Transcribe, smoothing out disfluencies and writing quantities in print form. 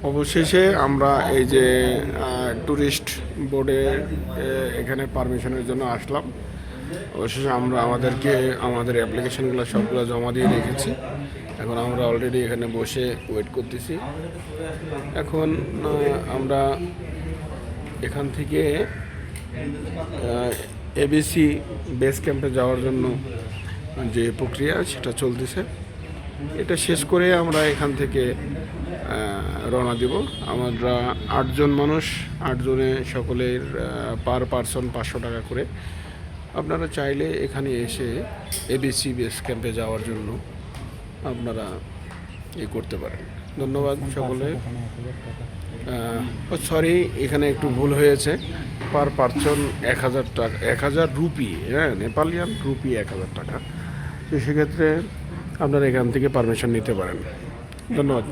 অবশেষে আমরা এই যে ট্যুরিস্ট বোর্ডে এখানে পারমিশনের জন্য আসলাম। অবশেষে আমরা আমাদের অ্যাপ্লিকেশনগুলো সবগুলো জমা দিয়ে রেখেছি। এখন আমরা অলরেডি এখানে বসে ওয়েট করতেছি। এখন আমরা এখান থেকে এবিসি বেস ক্যাম্পে যাওয়ার জন্য যে প্রক্রিয়া সেটা চলতেছে, এটা শেষ করে আমরা এখান থেকে রওনা দিব। আমরা 8 জন মানুষ, 8 জনে সকলের পার পারসন 500 টাকা করে। আপনারা চাইলে এখানে এসে এবিসি বেস ক্যাম্পে যাওয়ার জন্য আপনারা করতে পারেন। ধন্যবাদ সকলে। সরি, এখানে একটু ভুল হয়েছে। পার পারসন 1000 টাকা, 1000 রুপি, হ্যাঁ, নেপালিয়ান রুপি 1000 টাকা। তো সেক্ষেত্রে আপনারা এখান থেকে পারমিশন নিতে পারেন। ধন্যবাদ।